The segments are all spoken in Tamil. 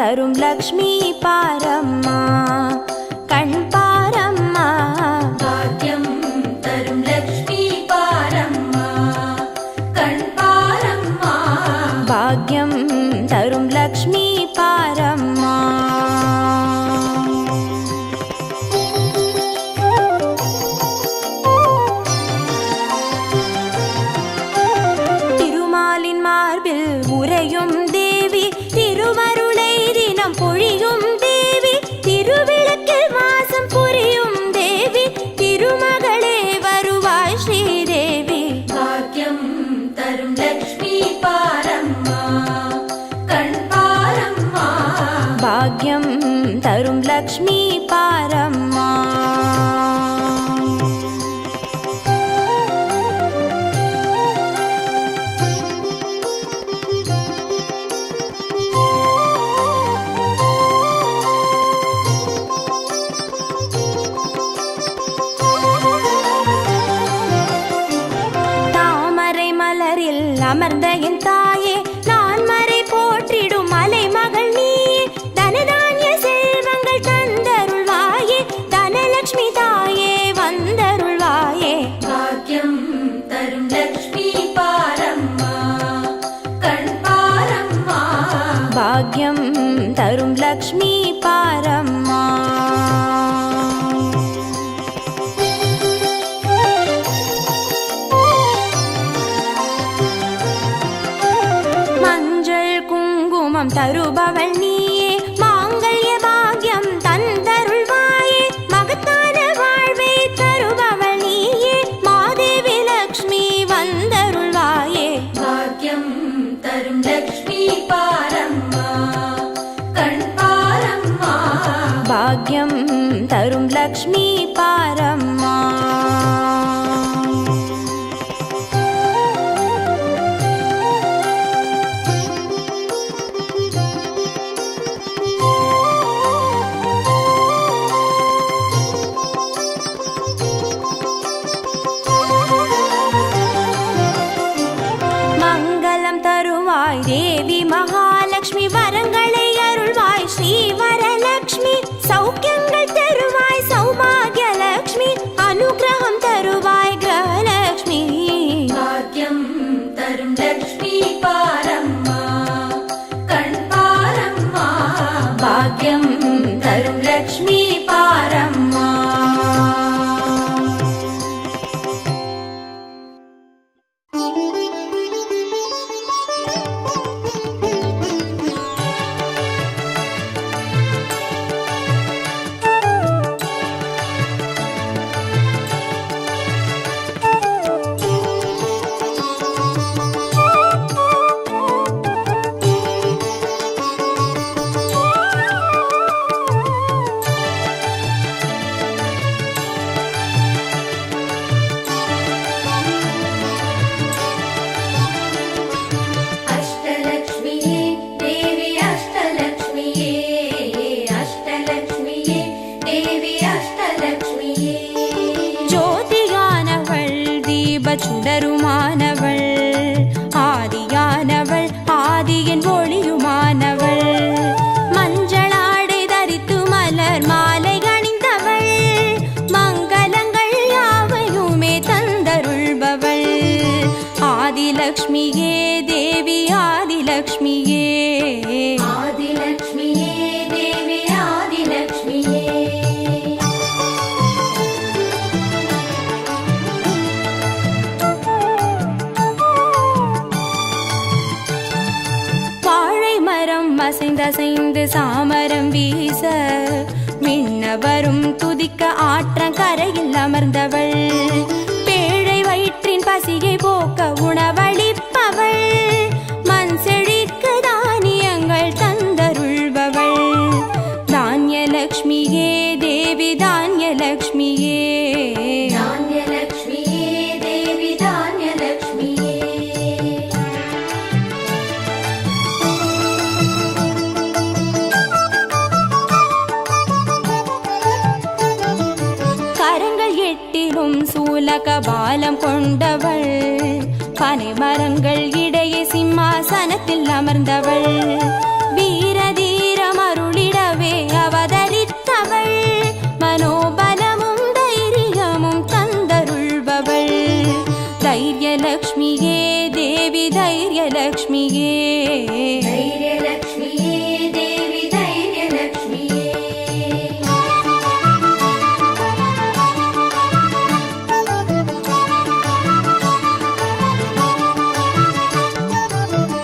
தரும் லக்ஷ்மி பாரம்மா கண் பாரம்மா. பாக்கியம் தரும் லக்ஷ்மி பாரம்மா கண் பாரம்மா. பாக்யம் தரும் லக்ஷ்மி பாரம்மா. திருமாலின் மார்பில் உறையும் தேவி, திருமருளை தினம் பொழியும் தேவி, திருவிளக்கில் வாசம் புரியும் தேவி, திருமகளே வருவாய் ஸ்ரீதேவி. பாக்கியம் தரும் லக்ஷ்மி பாரம்மா கண் பாரம்மா. பாக்யம் தரும் லக்ஷ்மி பாரம்மா. தாமரை மலரில் அமர்ந்த என் தாயே, நான் மறை போற்றிடும் மலை மகள் நீயே, தனதானிய செல்வங்கள் தந்தருள்வாயே, தனலட்சுமி தாயே வந்தருள்வாயே. பாக்கியம் தரும் லக்ஷ்மி பாரம்மா கண் பாரம்மா. பாக்யம் தரும் லக்ஷ்மி பாரம்மா. மஞ்சள் குங்குமம் தருபவள் நீயே, மாங்கல்ய பாக்யம் தந்தருள்வாயே, மகத்தான வாழ்வை தருபவள் நீயே, மாதேவி லக்ஷ்மி வந்தருள்வாயே. பாக்கியம் தரும் லக்ஷ்மி பாரம்மா கண் பாரம்மா. பாக்யம் தரும் லக்ஷ்மி பாரம்மா. மங்களம் தருவாய் தேவி மகாலட்சுமி, வரங்களை அருள்வாய் ஸ்ரீ வரலட்சுமி, சௌக்கியங்கள் தருவாய் சௌபாகியலட்சுமி, அனுகிரகம் தருவாய் கிரகலட்சுமி. பாக்கியம் தரும் லக்ஷ்மி பாரம்மா கண் பாரம்மா. பாக்யம் தரும் லக்ஷ்மி பாரம்மா. அஷ்டலக்ஷ்மியே தேவி அஷ்டலக்ஷ்மியே. அஷ்டலக்ஷ்மியே தேவி அஷ்டலக்ஷ்மியே. ஜோதியானவள் தீப சுடருமானவள், ஆதியானவள் ஆதியின் ஒளியுமானவள், மஞ்சளாடை தரித்து மலர் மாலை அணிந்தவள், மங்களங்கள் யாவையுமே தந்தருள்பவள், ஆதிலக்ஷ்மியே தேவி ஆதிலக்ஷ்மியே. ஆதிலக்ஷ்மியே தேவி ஆதிலக்ஷ்மியே. வாழை மரம் அசைந்தசைந்து சாமரம் வீச, மின்னவரும் துதிக்க ஆற்றங்கரையில் அமர்ந்தவள், பேழை வயிற்றின் பசியை போக்க உணவளிப்பவள், மண் செழிக்க தானியங்கள் தந்தருள்பவள், தானியலக்ஷ்மியே தேவி தானியலக்ஷ்மியே. தானியலக்ஷ்மியே தேவி தானியலக்ஷ்மியே. கரங்கள் எட்டிலும் சூலக பாலம் கொண்டவள், பனை மரங்கள் இடையே சிம்மாசனத்தில் அமர்ந்தவள், வீர தீர அவதரித்தவள் மனோபலமும் தைரியமும் தந்தருள்பவள் தைரியலக்ஷ்மியே தேவி தைரியலக்ஷ்மியே தைரியலக்ஷ்மியே தேவி தைரியலக்ஷ்மியே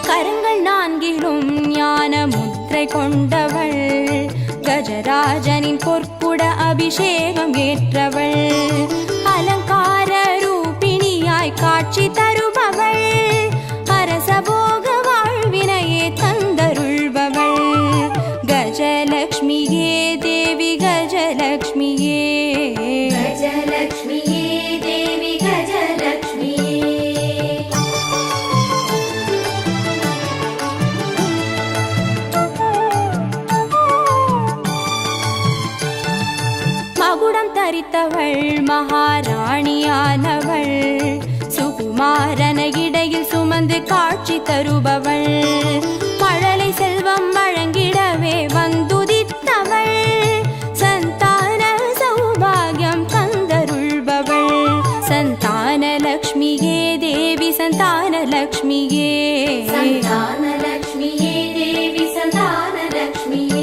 கரங்கள் நான்கிலும் ஞான முத்திரை கொண்டவள் கஜராஜனின் பொற்குட அபிஷேகம் ஏற்றவள் அலங்கார ரூபிணியாய் காட்சி தருபவள் அரசபோக வாழ்வினையே தந்தருள்பவள் கஜலக்ஷ்மியே தேவி கஜலக்ஷ்மியே கஜலக்ஷ்மியே தேவி கஜலக்ஷ்மியே மகுடம் தரித்தவள் மகாராணியானவள் சுகுமாரன இடையில் சுமந்து காட்சி தருபவள் மழலை செல்வம் வழங்கிடவே வந்துதித்தவள் சந்தான சௌபாகியம் தந்தருள்பவள் சந்தானலக்ஷ்மியே தேவி சந்தானலக்ஷ்மியே சந்தானலக்ஷ்மியே தேவி சந்தானலக்ஷ்மியே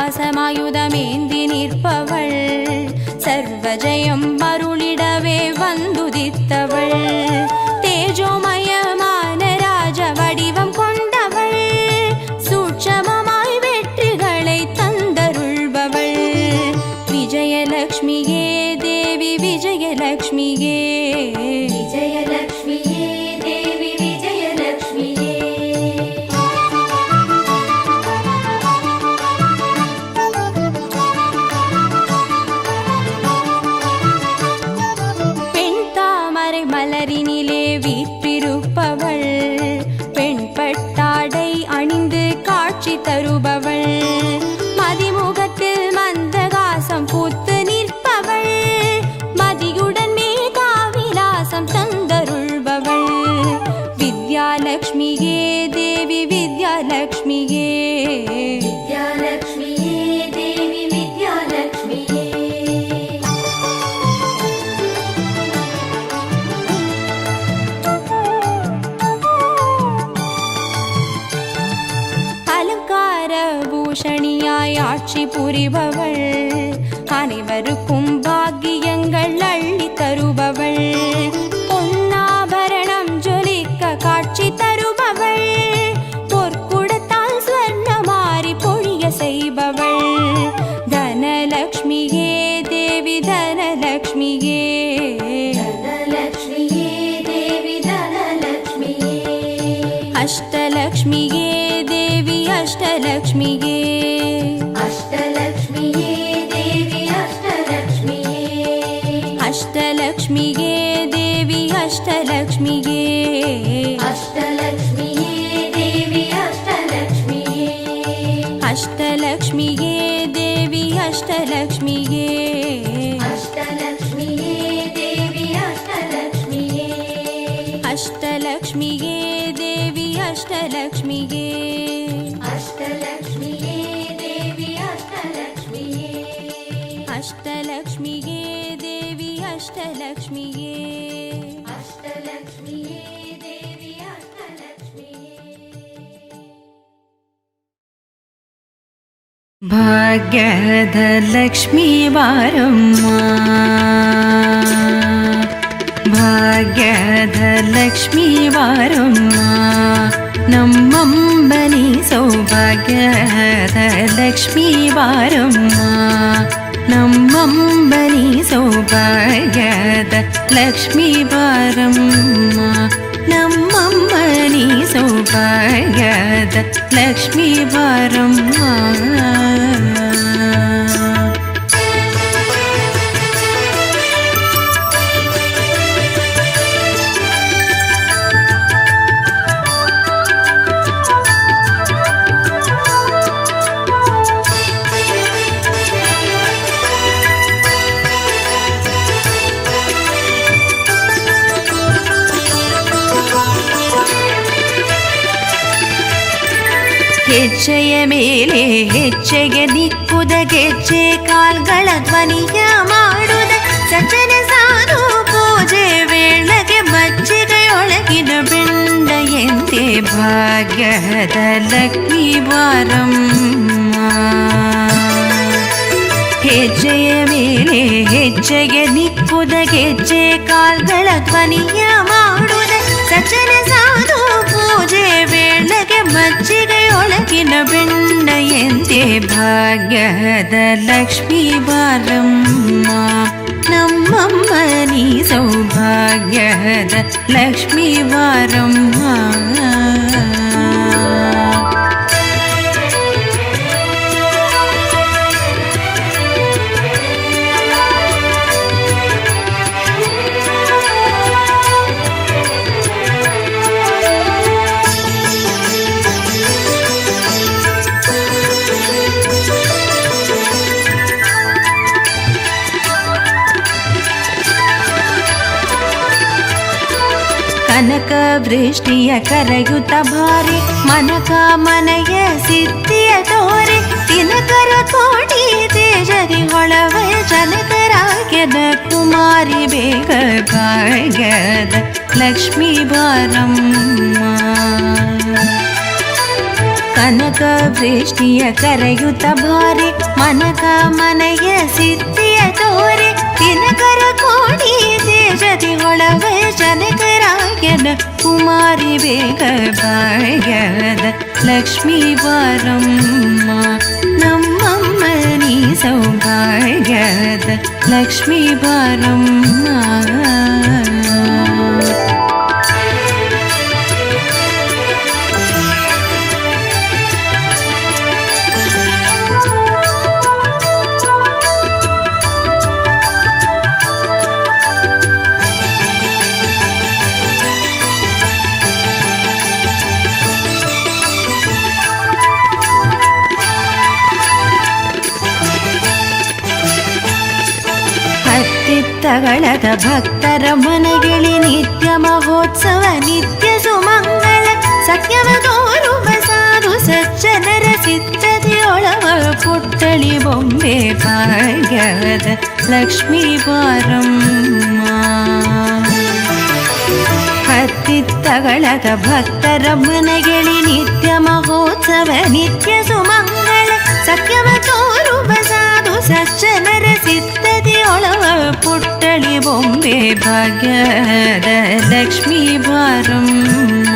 பாசமாயுதமேந்தி நிற்பவள் சர்வஜயம் அருளிடவே வந்துதித்தவள் தேஜோமயமான ராஜ வடிவம் கொண்டவள் சூட்சமமாய் வெற்றிகளை தந்தருள்பவள் விஜயலக்ஷ்மியே தேவி விஜயலக்ஷ்மியே விஜயலக்ஷ்மியே தேவி விஜயலக்ஷ்மியே மலரினிலே வீற்றிருப்பவள் பெண் பட்டாடை அணிந்து காட்சி தருபவள் மதிமுகத்தில் மந்தகாசம் பூத்து நிற்பவள் மதியுடன் மேகாவிலாசம் தந்தருள்பவள் வித்யாலக்ஷ்மியே தேவி வித்யாலக்ஷ்மியே வித்யாலக்ஷ்மியே தேவி வித்யாலக்ஷ்மியே பூஷணியாய் ஆட்சி புரிபவள் அனைவருக்கும் பாக்கியங்கள் அள்ளி தருபவள் பொன்னாபரணம் ஜொலிக்க காட்சி தருபவள் பொற்குடத்தால் ஸ்வர்ணமாரி பொழிய செய்பவள் தனலக்ஷ்மியே தேவி தனலக்ஷ்மியே தனலக்ஷ்மியே தேவி தனலக்ஷ்மியே அஷ்டலக்ஷ்மியே தேவி அஷ்டலக்ஷ்மியே அஷ்டலக்ஷ்மியே தேவி அஷ்டலக்ஷ்மியே அஷ்டலக்ஷ்மியே தேவி அஷ்டலக்ஷ்மியே அஷ்டலக்ஷ்மியே தேவி அஷ்டலக்ஷ்மியே அஷ்டலக்ஷ்மியே தேவி அஷ்டலக்ஷ்மியே அஷ்டலக்ஷ்மியே தேவி அஷ்டலக்ஷ்மியே அஷ்டலக்ஷ்மியே தேவி அஷ்டலக்ஷ்மியே அஷ்டலக்ஷ்மியே தேவி அஷ்டலக்ஷ்மியே அஷ்டலக்ஷ்மியே தேவி அஷ்டலக்ஷ்மியே அஷ்டலக்ஷ்மியே தேவி அஷ்டலக்ஷ்மியே ಭಾಗ್ಯದ ಲಕ್ಷ್ಮೀ ಬಾರಮ್ಮ ಭಾಗ್ಯದ ಲಕ್ಷ್ಮೀ ಬಾರಮ್ಮ ನಮ್ಮಂಬನಿ ಸೌಭಾಗ್ಯದ ಲಕ್ಷ್ಮೀ ಬಾರಮ್ಮ ನಮ್ಮಂಬನಿ ಸೌಭಾಗ್ಯದ ಲಕ್ಷ್ಮೀ ಬಾರಮ್ಮ ನಮ್ಮಮ್ಮನಿ ಸೌಭಾಗ್ಯದ ಲಕ್ಷ್ಮೀ ಬಾರಮ್ಮ ಹೆಜ್ಜೆಯ ಮೇಲೆ ಹೆಜ್ಜೆಗೆ ದಿಕ್ಕುದ ಗೆಜ್ಜೆ ಕಾಲ್ಗಳ ಧ್ವನಿಯ ಮಾಡುದ ಸಜ್ಜನ ಸಾಧು ಪೂಜೆ ವೇಳೆಗೆ ಮಜ್ಜಿಗೆಯೊಳಗಿನ ಬೆಂಡ ಎಂತೆ ಭಾಗ್ಯದ ಲಕ್ಷ್ಮೀ ಬಾರಮ್ಮ. ಹೆಜ್ಜೆಯ ಮೇಲೆ ಹೆಜ್ಜೆಗೆ ದಿಕ್ಕುದ ಗೆಜ್ಜೆ ಕಾಲ್ಗಳ ಧ್ವನಿಯ ಮಾಡುದ ಸಜ್ಜನ ಸಾಧು ಪೂಜೆ ವೇಳೆಗೆ ಮಜ್ಜಿಗೆಯೊಳಗಿನ ಬೆಂಡ ಎಂತೆ ಭಾಗ್ಯದ ಲಕ್ಷ್ಮೀ ಬಾರಮ್ಮ. ನಮ್ಮಮ್ಮ ನೀ ಸೌಭಾಗ್ಯದ ಲಕ್ಷ್ಮೀ ಬಾರಮ್ಮ. ಕನಕ ವೃಷ್ಟಿಯ ಕರೆಯುತ್ತ ಭಾರಿ ಮನಕ ಮನೆಯ ಸಿದ್ಧಿಯ ತೋರೆ ತಿನಕರ ಕೋಟಿ ತೇಜರಿ ಹೊಳವ ಜನಕರಾಗ್ಯದ ಕುಮಾರಿ ಬೇಗ ಭಾಗ್ಯದ ಲಕ್ಷ್ಮೀ ಬಾರಮ್ಮ. ಕನಕ ವೃಷ್ಟಿಯ ಕರೆಯುತ್ತ ಭಾರಿ ಮನಕ ಮನೆಯ ಸಿದ್ಧಿಯ ತೋರೆ ತಿನಕರ ಕೋಟಿ ತೇಜರಿ ಹೊಳವ ಜನಕರಾಗ್ಯದ ಕುಮಾರಿ ಬೇಗ ಭಾಗ್ಯದ ಲಕ್ಷ್ಮೀ ಬಾರಮ್ಮ. ನಮ್ಮಮ್ಮ ನೀ ಸೌಭಾಗ್ಯದ ಲಕ್ಷ್ಮೀ ಬಾರಮ್ಮ. ತಗಳದ ಭಕ್ತರ ಮನೆಗಿಳಿ ನಿತ್ಯ ಮಹೋತ್ಸವ ನಿತ್ಯ ಸುಮಂಗಳ ಸತ್ಯವ ತೋರುವ ಸಾಧು ಸಜ್ಜನರ ಸಿದ್ಧತೆಯೊಳವ ಪುಟ್ಟಳಿ ಬೊಂಬೆ ಭಾಗ್ಯದ ಲಕ್ಷ್ಮೀ ಬಾರಮ್ಮ. ಹತ್ತಿತ್ತಗಳದ ಭಕ್ತರ ಮನೆಗಿಳಿ ನಿತ್ಯ ಮಹೋತ್ಸವ ನಿತ್ಯ ಸುಮಂಗಳ ಸತ್ಯವ ತೋರುವ ಸಾಧು ಸಜ್ಜನರ ಸಿದ್ಧತೆಯೊಳವ ಪುಟ್ಟಳಿ ಬೊಂಬೆ ಭಾಗ್ಯದ ಲಕ್ಷ್ಮೀ ಬಾರಮ್ಮ.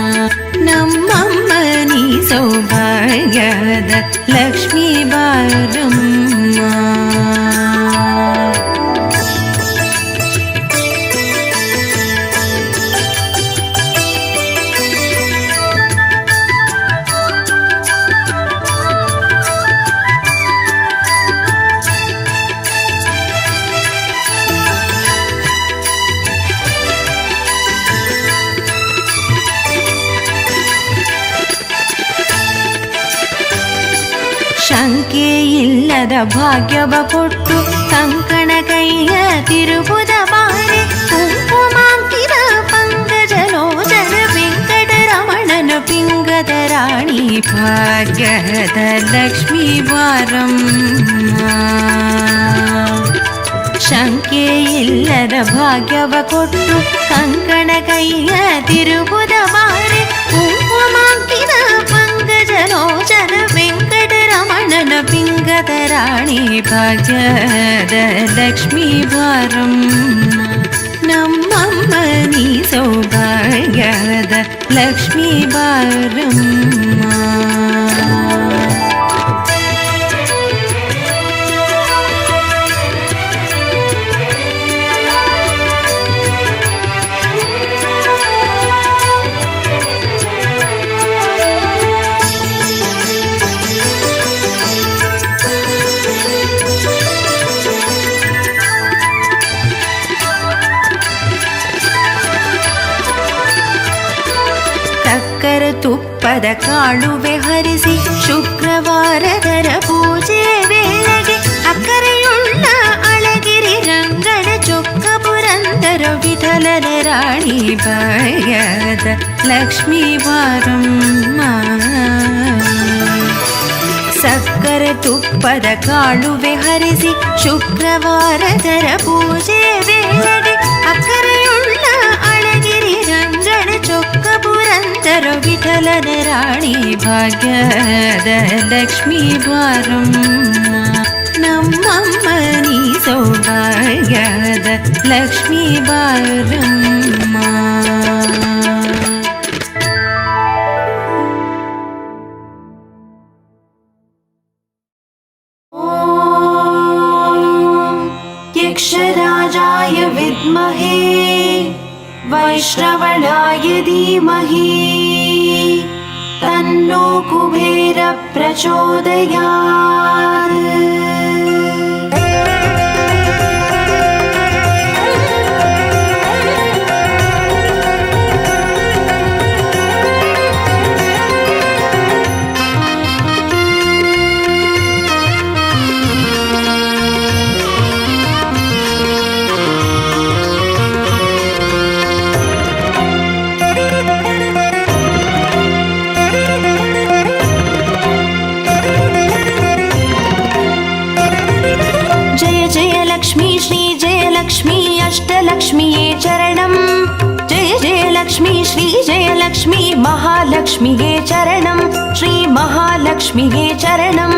ನಮ್ಮಮ್ಮ ನೀ ಸೌಭಾಗ್ಯದ ಲಕ್ಷ್ಮೀ ಬಾರಮ್ಮ. ಶಂಕೆ ಇಲ್ಲದ ಭಾಗ್ಯವ ಕೊಟ್ಟು ಕಂಕಣ ಕೈಯ ತಿರುಬುದ ಬಾರೆ ಕುಂಕುಮಾಂಕಿತ ಪಂಕಜಲೋಚನ ವೆಂಕಟರಮಣನ ಪಿಂಗದ ರಾಣಿ ಭಾಗ್ಯದ ಲಕ್ಷ್ಮೀ ಬಾರಮ್ಮ. ಶಂಕೆ ಇಲ್ಲದ ಭಾಗ್ಯವ ಕೊಟ್ಟು ಕಂಕಣ ಕೈಯ ತಿರುಬುದ ಬಾರೆ ಕುಂಕುಮಾಂಕಿತ ಪಂಕಜಲೋಚನ ವೆಂಕಟರಮಣನ ಪಿಂಗದ ರಾಣಿ ಭಾಗ್ಯದ ಲಕ್ಷ್ಮೀ ಬಾರಮ್ಮ. ನಮ್ಮಮ್ಮ ನೀ ಸೌಭಾಗ್ಯದ ಲಕ್ಷ್ಮೀ ಬಾರಮ್ಮ. ಸಕ್ಕರ ತುಪ್ಪದ ಕಾಳುವೆ ಹರಿಸಿ ಶುಕ್ರವಾರದರ ಪೂಜೆ ವೇಳೆಗೆ ಅಕ್ಕರೆಯುಳ್ಳ ಅಳಗಿರಿ ರಂಗಡ ಚೊಕ್ಕ ಪುರಂದರ ವಿಠಲನ ರಾಣಿ ಭಾಗ್ಯದ ಲಕ್ಷ್ಮೀ ಬಾರಮ್ಮ. ಅಕ್ಕರೆ ತುಪ್ಪದ ಕಾಳುವೆ ಹರಿಸಿ ಶುಕ್ರವಾರದರ ಪೂಜೆ ವೇಳೆಗೆ ಅಕ್ಕರೆಯುಳ್ಳ ಅಳಗಿರಿ ರಂಗನ ಚೊಕ್ಕ ಪುರಂದರ ವಿಠಲನ ರಾಣಿ ಭಾಗ್ಯದ ಲಕ್ಷ್ಮೀ ಬಾರಮ್ಮ ನಮ್ಮಮ್ಮ ನೀ ಸೌಭಾಗ್ಯದ ಲಕ್ಷ್ಮೀ ಬಾರಮ್ಮ. यक्षराजाय विद्महे वैश्रवणाय धीमहि तन्नो कुबेर प्रचोदयात्. अष्टलक्ष्मीये चरणं जय जय लक्ष्मी श्री जय लक्ष्मी महालक्ष्मीये चरणं श्री महालक्ष्मीये चरणं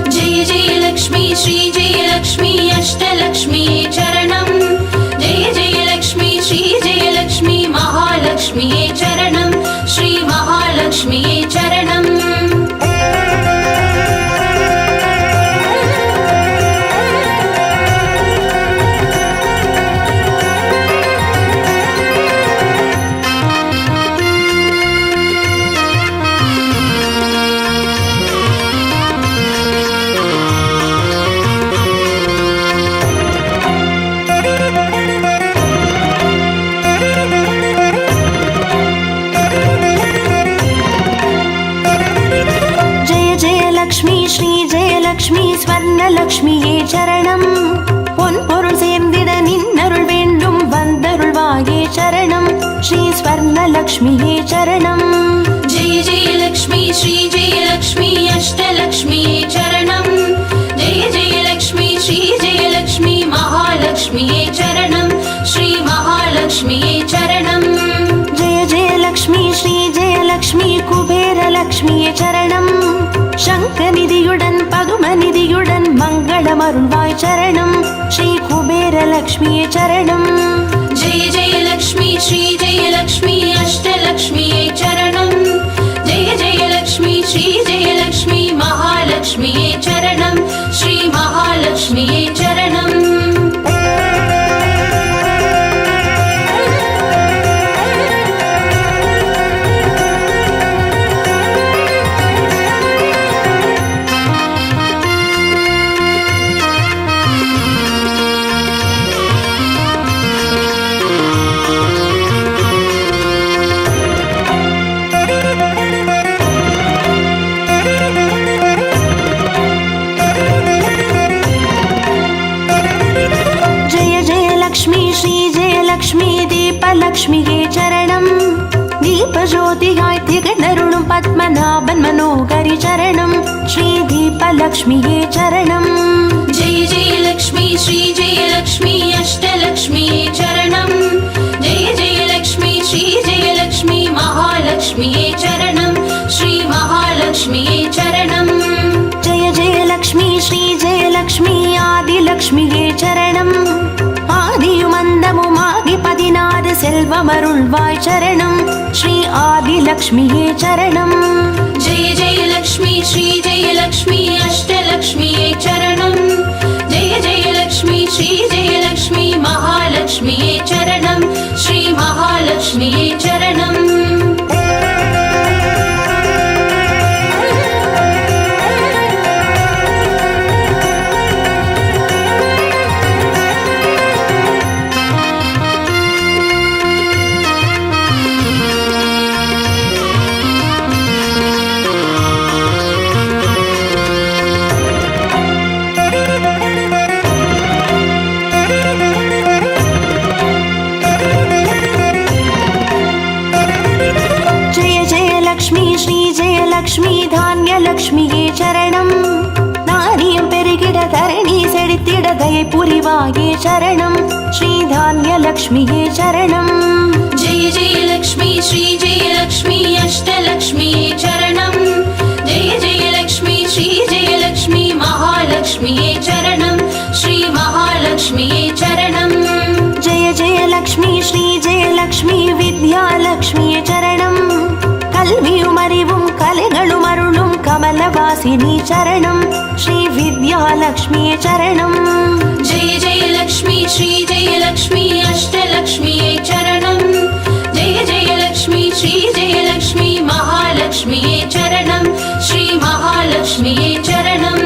जय जय लक्ष्मी श्री जय लक्ष्मी अष्टलक्ष्मीये चरणं जय जय लक्ष्मी श्री जय लक्ष्मी महालक्ष्मीये चरणं श्री महालक्ष्मीये चरणं. ஸ்வர்ணலக்ஷ்மியே சரணம் பொன்பொருள் சேர்ந்திட நின்னருள் வேண்டும் வந்தருள்வாயே சரணம் ஸ்ரீ ஸ்வர்ணலக்ஷ்மியே சரணம் जय जय लक्ष्मी श्री जय लक्ष्मी अष्टलक्ष्मीये चरणं जय जय लक्ष्मी श्री जय लक्ष्मी महालक्ष्मीये चरणं श्री महालक्ष्मीये चरणं जय जय लक्ष्मी श्री जय लक्ष्मी कुबेर लक्ष्मीये चरणं शङ्खनिधियुடன் பதுமநிதியுடன் மங்களமருள்வாய் சரணம் ஸ்ரீ குபேர லக்ஷ்மியே சரணம் जय जय लक्ष्मी श्री जय लक्ष्मी अष्टलक्ष्मीये चरणं जय जय लक्ष्मी श्री जय लक्ष्मी महालक्ष्मीये चरणं श्री महालक्ष्मीये चरणं. லக்ஷ்மியே சரணம் தீபஜோதியாய் திகழருளும் பத்மநாபன் மனோகரி சரணம் ஸ்ரீ தீபலக்ஷ்மியே சரணம் जय जय लक्ष्मी श्री जय लक्ष्मी अष्टलक्ष्मीये चरणं जय जय लक्ष्मी श्री जय लक्ष्मी महालक्ष्मीये चरणं श्री महालक्ष्मीये चरणं जय जय लक्ष्मी श्री जय लक्ष्मी आदिलक्ष्मिये चरणं ஆதியுமந்தமுமாகி 16 செல்வமருள்வாய் சரணம் ஸ்ரீ ஆதிலக்ஷ்மியே சரணம் जय जय लक्ष्मी श्री जय लक्ष्मी अष्टलक्ष्मीये चरणं जय जय लक्ष्मी श्री जय लक्ष्मी महालक्ष्मीये चरणं श्री महालक्ष्मीये चरणं लक्ष्मी धान्यलक्ष्मिये चरणं தயை புரிவாயே சரணம் ஸ்ரீ தான்யலக்ஷ்மியே சரணம் जय जय लक्ष्मी श्री जय लक्ष्मी अष्टलक्ष्मिये चरणं जय जय लक्ष्मी श्री जय लक्ष्मी महालक्ष्मिये चरणं श्री महालक्ष्मिये चरणं जय जय लक्ष्मी श्री जय लक्ष्मी विद्यालक्ष्मिये चरणं கல்வியும் அறிவும் கலைகளும் அருளும் கமலவாசினி சரணம் ஸ்ரீ வித்யாலக்ஷ்மியே சரணம் जय जय लक्ष्मी श्री जय लक्ष्मी अष्टलक्ष्मिये चरणं जय जय लक्ष्मी श्री जय लक्ष्मी महालक्ष्मिये चरणं श्री महालक्ष्मिये चरणं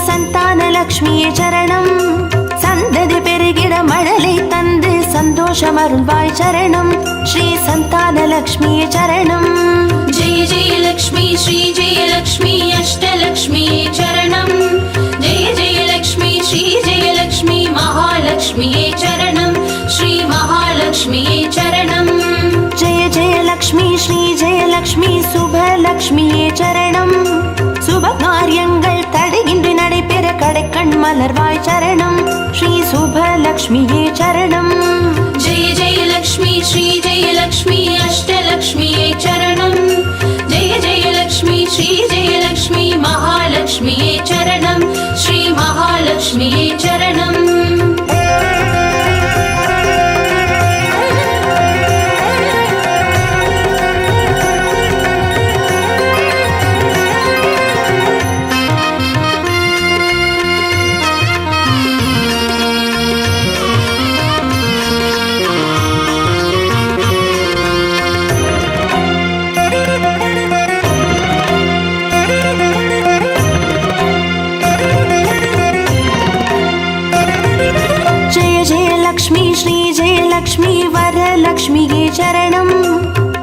சந்தானலக்ஷ்மியே சரணம் சந்ததி பெருகிட மழலை தந்து சந்தோஷமருள்வாய் சரணம் ஸ்ரீ சந்தானலக்ஷ்மியே சரணம் जय जय लक्ष्मी श्री जय लक्ष्मी अष्टलक्ष्मिये चरणं जय जय लक्ष्मी श्री जय लक्ष्मी महालक्ष्मिये चरणं श्री महालक्ष्मिये चरणं जय जय लक्ष्मी श्री जय लक्ष्मी சுபலக்ஷ்மியே சரணம் சுப காரியங்கள் தடையின்றி நடைபெற கடைக்கண் மலர்வாய் சரணம் ஸ்ரீ சுபலக்ஷ்மியே சரணம் जय जय लक्ष्मी श्री जय लक्ष्मी अष्टलक्ष्मिये चरणं जय जय लक्ष्मी श्री जय लक्ष्मी महालक्ष्मिये चरणं श्री महालक्ष्मिये चरणं லக்ஷ்மி வரலக்ஷ்மியே சரணம்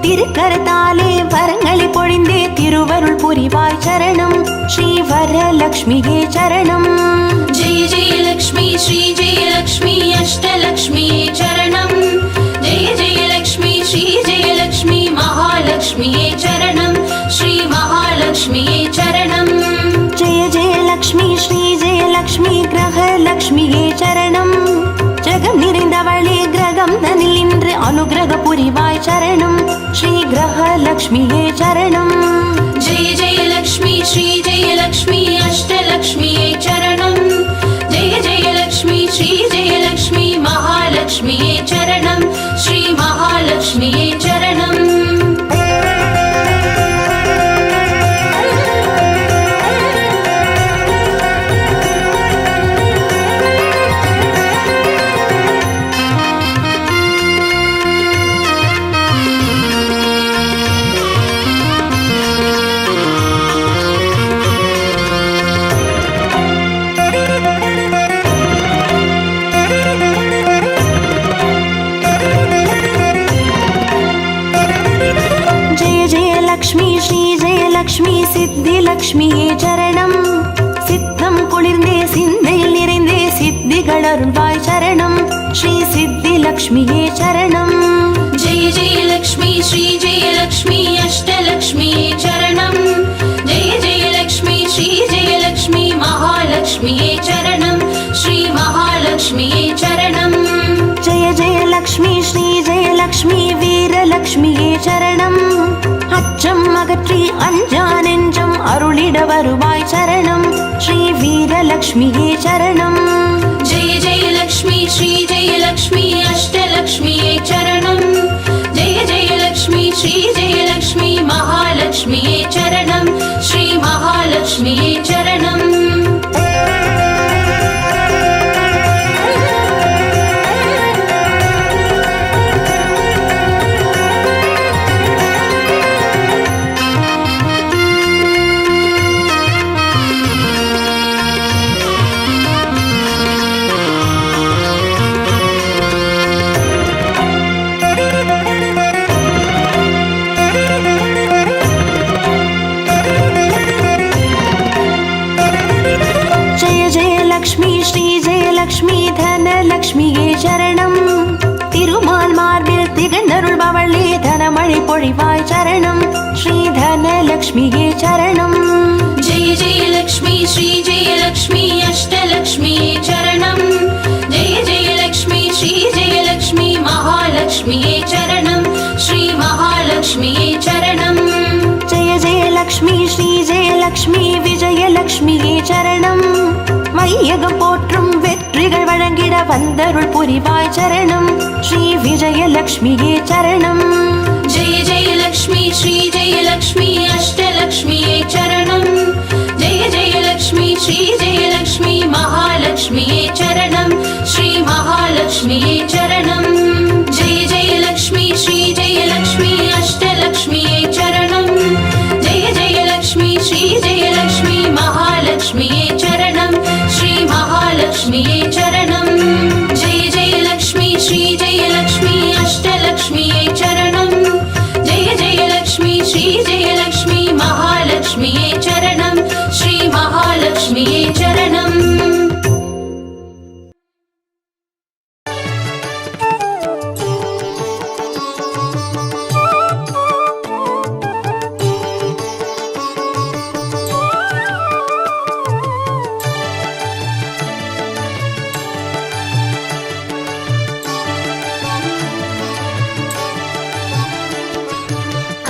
திருக்கரத்தாலே வரங்களை பொழிந்தே திருவருள் புரிவாய் சரணம் ஸ்ரீ வரலக்ஷ்மியே சரணம் जय जय लक्ष्मी श्री जय लक्ष्मी अष्टलक्ष्मिये चरणं जय जय लक्ष्मी श्री जय लक्ष्मी महालक्ष्मिये चरणं श्री महालक्ष्मिये चरणं जय जय लक्ष्मी श्री जय लक्ष्मी கிரகலக்ஷ்மியே சரணம் ஜெகம் நிறைந்தவளே கிரகம் தனில் இன்று அனுகிரக புரிவாய் சரணம் ஸ்ரீ கிரகலக்ஷ்மியே சரணம் जय जय लक्ष्मी श्री जय लक्ष्मी अष्टलक्ष्मिये चरणं जय जय लक्ष्मी श्री जय लक्ष्मी महालक्ष्मिये चरणं श्री महालक्ष्मिये चरणं லக்ஷ்மி சித்தி லக்ஷ்மியே சரணம் சித்தம் குளிர்ந்தே சிந்தையில் நிறைந்தே சித்திகள் அருள்வாய் சரணம் ஸ்ரீ சித்தி லக்ஷ்மியே சரணம் जय जय लक्ष्मी श्री जय लक्ष्मी अष्टलक्ष्मिये चरणं जय जय लक्ष्मी श्री जय लक्ष्मी महालक्ष्मिये चरणं श्री महालक्ष्मिये चरणं जय जय लक्ष्मी श्री जय लक्ष्मी வீரலக்ஷ்மியே சரணம் அச்சம் அகற்றி அஞ்சா நெஞ்சம் அருளிட வருவாய் சரணம் ஸ்ரீ வீரலக்ஷ்மியே சரணம் जय जय लक्ष्मी श्री जय लक्ष्मी अष्टलक्ष्मिये चरणं जय जय लक्ष्मी श्री जय लक्ष्मी महालक्ष्मिये चरणं श्री महालक्ष्मिये चरणं எழுந்தருள்பவளே தனமழை பொழிவாய் சரணம் ஸ்ரீ தனலக்ஷ்மியே சரணம். जय जय लक्ष्मी श्री जय लक्ष्मी अष्टलक्ष्मी चरणं जय जय लक्ष्मी श्री जय लक्ष्मी महालक्ष्मी चरणं श्री महालक्ष्मी चरणं. जय जय लक्ष्मी श्री जय लक्ष्मी विजयलक्ष्मिயே சரணம். வையகம் போற்றும் வெற்றிகள் வழங்கிட வந்தருள் புரிவாய் சரணம் ஸ்ரீ விஜயலக்ஷ்மியே சரணம். जय जय लक्ष्मी श्री जय लक्ष्मी अष्टलक्ष्मी चरणं जय जय लक्ष्मी श्री जय लक्ष्मी महालक्ष्मी चरणं श्री महालक्ष्मी चरणं. जय जय लक्ष्मी श्री जय लक्ष्मी अष्टलक्ष्मी चरणं जय जय लक्ष्मी श्री जय लक्ष्मी महालक्ष्मी चरणं श्री महालक्ष्मी चरणं. जय जय लक्ष्मी श्री जय लक्ष्मी अष्टलक्ष्मी चरणं जय जय लक्ष्मी श्री जय लक्ष्मी महालक्ष्मी चरणं श्री महालक्ष्मी चरणं.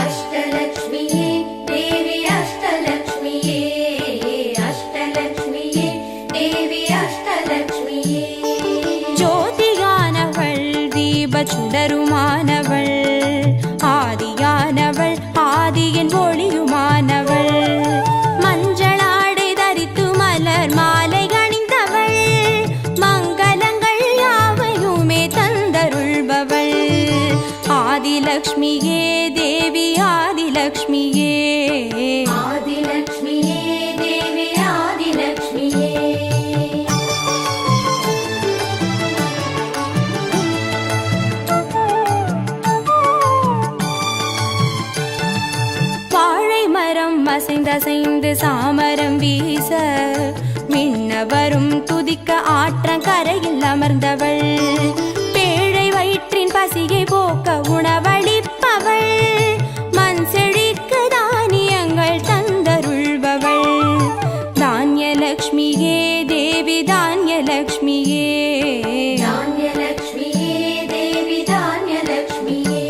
अष्टलक्ष्मिये देवी अष्टलक्ष्मिये अष्टलक्ष्मिये देवी अष्टलक्ष्मिये. ஜோதியானவள் தீபச்சுடருமானவள் ஆதியானவள் ஆதியின் ஒளியுமானவள் மஞ்சளாடை தரித்து மலர் மாலை அணிந்தவள் மங்களங்கள் யாவையுமே தந்தருள்பவள் ஆதிலக்ஷ்மியே தேவி ஆதிலக்ஷ்மியே. आदिलक्ष्मिये देवी आदिलक्ष्मिये. வாழை மரம் அசைந்தசைந்து சாமரம் வீச மின்னவரும் துதிக்க ஆற்றங்கரையில் அமர்ந்தவள் பேழை வயிற்றின் பசியை போக்க உணவளிப்பவள் மண் செழிக்க தானியங்கள் தந்தருள்பவள் தானியலக்ஷ்மியே தேவி தானியலக்ஷ்மியே. धान्यलक्ष्मिये देवी धान्यलक्ष्मिये.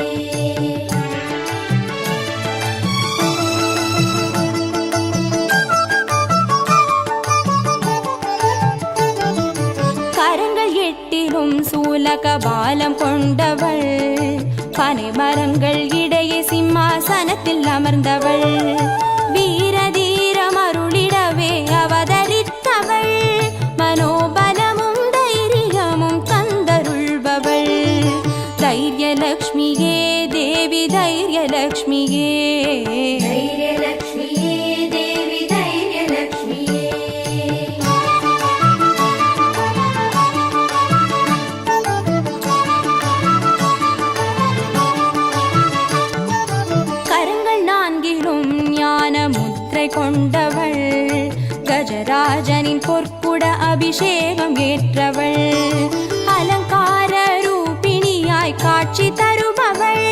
கரங்கள் எட்டிலும் சூலக பாலம் கொண்டவள் பனை மரங்கள் இடையே சிம்மாசனத்தில் அமர்ந்தவள் வீரதீரம் அருளிடவே அவதரித்தவள் மனோபலமும் தைரியமும் தந்தருள்பவள் தைரியலக்ஷ்மியே தேவி தைரியலக்ஷ்மியே. धैर्यलक्ष्मिये देवी धैर्यलक्ष्मिये. கரங்கள் நான்கிலும் ஞான முத்திரை கொண்டவள் கஜராஜனின் பொற்குட அபிஷேகம் ஏற்றவள் அலங்கார ரூபிணியாய் காட்சி தருபவள்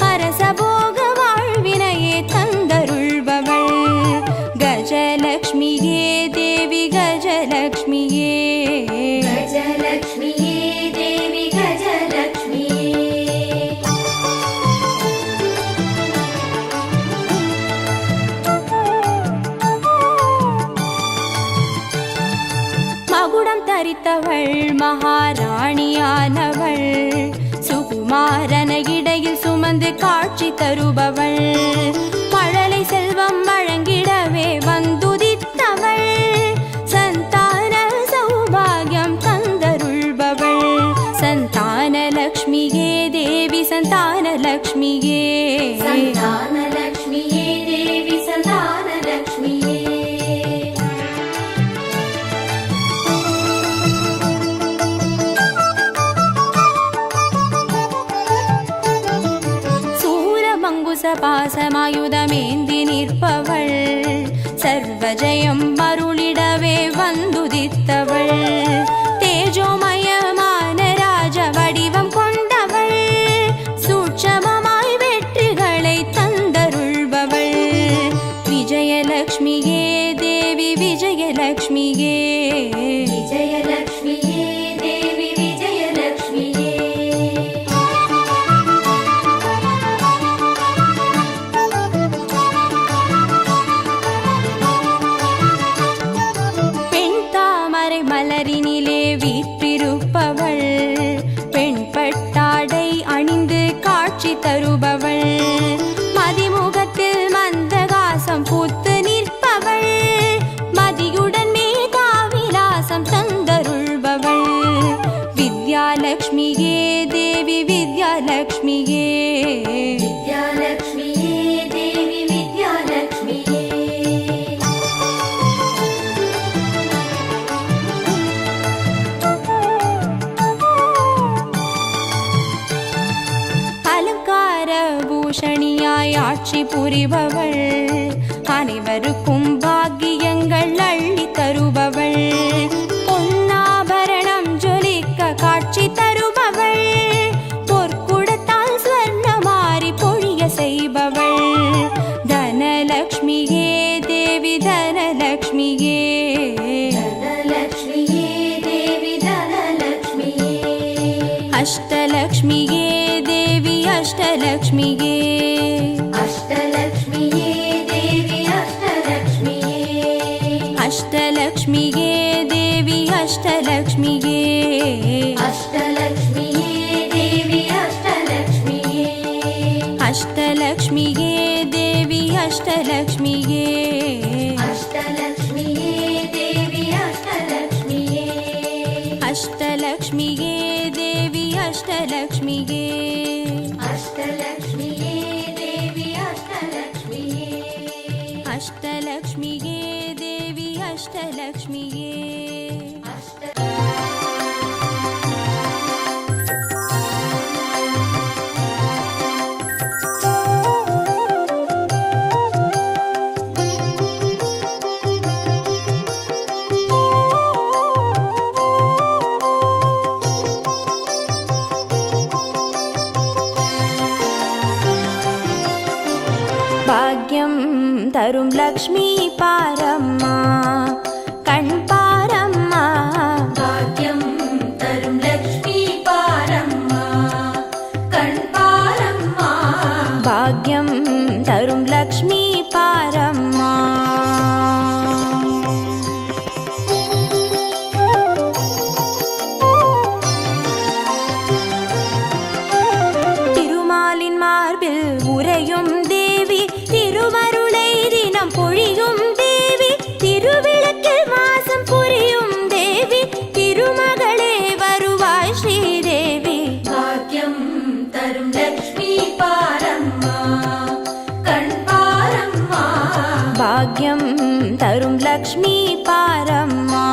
அரசபோக வாழ்வினையே தந்தருள்பவள் கஜலக்ஷ்மியே தேவி கஜலக்ஷ்மியே. गजलक्ष्मिये देवी गजलक्ष्मिये. மகுடம் தரித்தவள் மகாராணியானவள் சுகுமாரன இடையில் சுமந்து காட்சி தருபவள் மழலை செல்வம் வழங்கிடவே வந்துதித்தவள் சந்தான சௌபாகியம் தந்தருள்பவள் சந்தானலக்ஷ்மியே தேவி சந்தானலக்ஷ்மியே. सन्तानलक्ष्मिये देवी सन्तानलक्ष्मिये. பாசமாயுதமேந்தி நிற்பவள் சர்வஜயம் அருளிடவே வந்துதித்தவள் தேஜோமயமான ராஜ வடிவம் கொண்டவள் ವಿದ್ಯಾಲಕ್ಷ್ಮಿಯೇ ವಿದ್ಯಾಲಕ್ಷ್ಮಿಯೇ ದೇವಿ ವಿದ್ಯಾಲಕ್ಷ್ಮಿಯೇ அலங்கார பூஷணியாய் ஆட்சி புரிபவள் அனைவருக்கும் பாக்கியங்கள் அள்ளி தருபவள் பொன்னாபரணம் ஜொலிக்க காட்சி தருபவள் பொற்குடத்தால் ஸ்வர்ணமாரி பொழிய செய்பவள் தனலக்ஷ்மியே தேவி தனலக்ஷ்மியே தனலக்ஷ்மியே தேவி தனலக்ஷ்மியே அஷ்டலக்ஷ்மியே தேவி அஷ்டலக்ஷ்மியே அஷ்டலக்ஷ்மியே தேவி அஷ்டலக்ஷ்மியே அஷ்டலக்ஷ்மியே தேவி அஷ்டலக்ஷ்மியே அஷ்டலக்ஷ்மியே தேவி அஷ்டலக்ஷ்மியே அஷ்டலக்ஷ்மியே தேவி அஷ்டலக்ஷ்மியே அஷ்டலக்ஷ்மியே தேவி அஷ்டலக்ஷ்மியே அஷ்டலக்ஷ்மியே தேவி அஷ்டலக்ஷ்மியே அஷ்டலக்ஷ்மியே தேவி அஷ்டலக்ஷ்மியே அஷ்டலக்ஷ்மியே தேவி அஷ்டலக்ஷ்மியே பாக்யம் தரும் லக்ஷ்மி பாரம்மா கண் பாரம்மா பாக்யம் தரும் லக்ஷ்மி பாரம்மா கண் பாரம்மா பாக்யம் தரும் லக்ஷ்மி பாரம்மா திருமாலின் மார்பில் உறையும் தேவி திருவருளை தினம் பொழியும் தேவி திருவிளக்கில் வாசம் புரியும் தேவி திருமகளே வருவாய் ஸ்ரீதேவி பாக்யம் தரும் லக்ஷ்மி பாரம்மா கண் பாரம்மா பாக்யம் தரும் லக்ஷ்மி பாரம்மா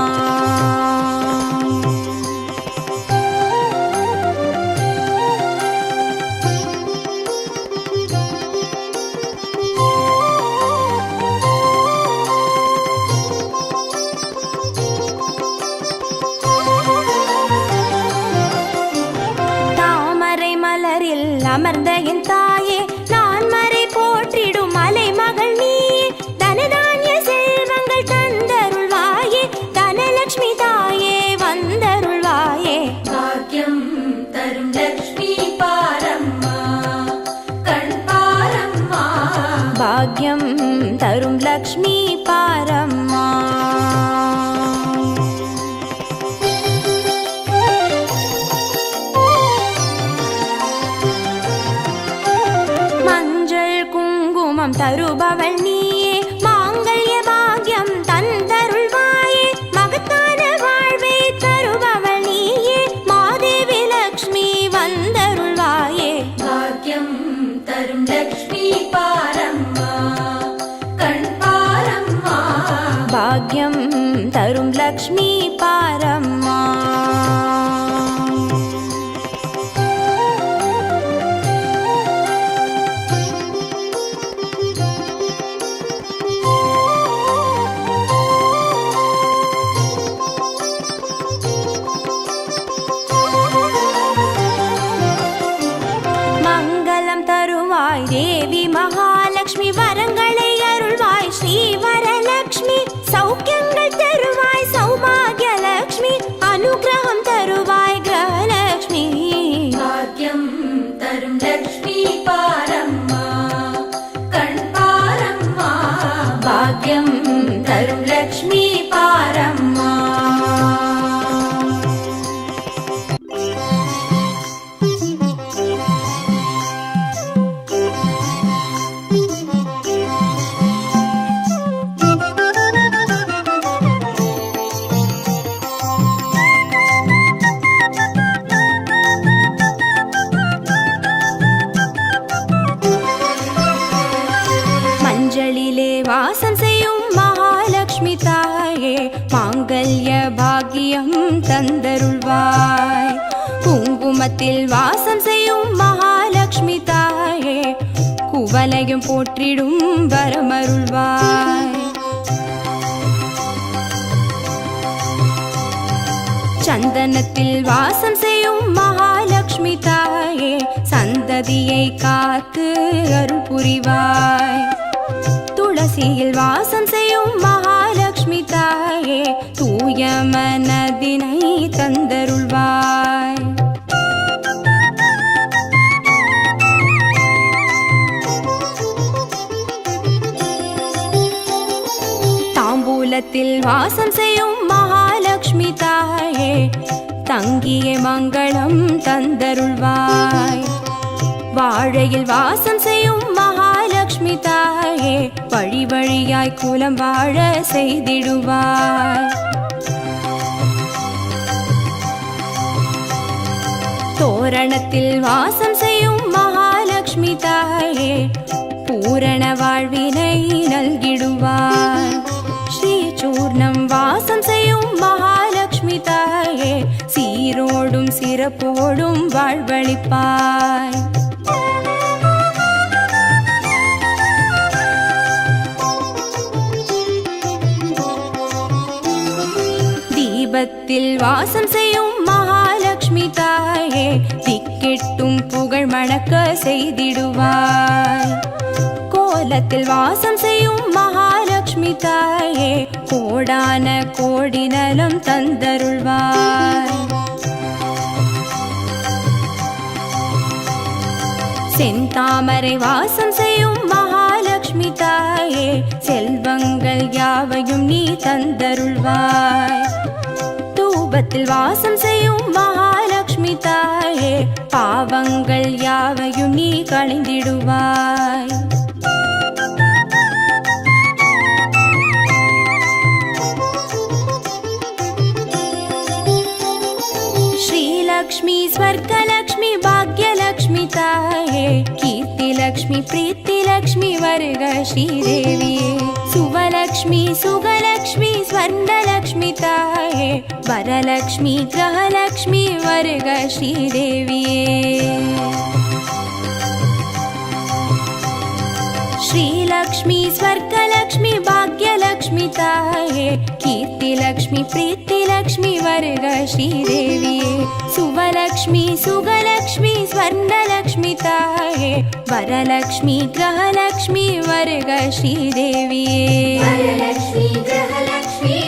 தாமரை மலரில் அமர்ந்த என் தாயே நான் மறை போற்றிடும் மலை மகள் நீயே தனதானிய செல்வங்கள் தந்தருள்வாயே தனலக்ஷ்மி தாயே வந்தருள்வாயே பாக்யம் தரும் லக்ஷ்மி பாரம்மா கண் பாரம்மா பாக்யம் தரும் லக்ஷ்மி பாரம்மா மஞ்சள் குங்குமம் தருபவள் நீயே மாங்கல்ய பாக்யம் தந்தருள்வாயே மகத்தான வாழ்வை தருபவள் நீயே மாதேவி லக்ஷ்மி வந்தருள்வாயே பாக்யம் தரும் லக்ஷ்மி பாரம்மா கண் பாரம்மா பாக்யம் தரும் லக்ஷ்மி பாரம்மா மங்களம் தருவாய் தேவி மகாலட்சுமி வரங்களை அருள்வாய் ஸ்ரீ வரலட்சுமி சௌக்கியங்கள் தருவாய் சௌபாகிய லட்சுமி அனுகிரகம் தருவாய் கிரகலட்சுமி பாக்யம் தரும் லக்ஷ்மி பாரம்மா கண் பாரம்மா பாக்யம் தரும் லக்ஷ்மி பாரம்மா மாங்கல்ய பாக்கியம் தந்தருள்வாய். குங்குமத்தில் வாசம் செய்யும் மகாலட்சுமி தாயே, குவலையும் போற்றிடும் வரமருள்வாய். சந்தனத்தில் வாசம் செய்யும் மகாலட்சுமி தாயே, சந்ததியை காத்து அருள் புரிவாய். துளசியில் வாசம் செய்யும் மகாலட்சுமி தாயே, தூய மனதினை தந்தருள்வாய். தாம்பூலத்தில் வாசம் செய்யும் மகாலட்சுமி தாயே, தங்கிய மங்களம் தந்தருள்வாய். வாழையில் வாசம் செய்யும் மகாலட்சுமி தாயே, வழி வழியாய் குலம் வாழ செய்திடுவாய். தோரணத்தில் வாசம் செய்யும் மகாலட்சுமி தாயே, பூரண வாழ்வினை நல்கிடுவாய். ஸ்ரீசூர்ணம் வாசம் செய்யும் மகாலட்சுமி தாயே, சீரோடும் சிறப்போடும் வாழ்வளிப்பாய். தீபத்தில் வாசம் செய்யும் மகாலட்சுமி தாயே, திக்கெட்டும் புகழ் மணக்க செய்திடுவாய். கோலத்தில் வாசம் செய்யும் மகாலட்சுமி தாயே, கோடான கோடி நலம் தந்தருள்வாய். செந்தாமரை வாசம் செய்யும் மகாலட்சுமி தாயே, செல்வங்கள் யாவையும் நீ தந்தருள்வாய். தூபத்தில் வாசம் செய்யும் மகாலட்சுமி தாயே, பாவங்கள் யாவையும் நீ களைந்திடுவாய். श्रीलक्ष्मी स्वर्गलक्ष्मी भाग्यलक्ष्मी ताये, कीर्तिलक्ष्मी प्रीतिलक्ष्मी वर्ग श्रीदेविये. सुवलक्ष्मी सुगलक्ष्मी स्वर्णलक्ष्मी ताये, वरलक्ष्मी ग्रहलक्ष्मी वर्ग श्रीदेविये. श्रीलक्ष्मी स्वर्गलक्ष्मी भाग्यलक्ष्मी ताये, कीर्तिलक्ष्मी प्रीतिलक्ष्मी वर्ग श्रीदेविये. सुवलक्ष्मी सुगलक्ष्मी स्वर्णलक्ष्मी ताये, वरलक्ष्मी ग्रहलक्ष्मी वर्ग श्रीदेविये. वरलक्ष्मी ग्रहलक्ष्मी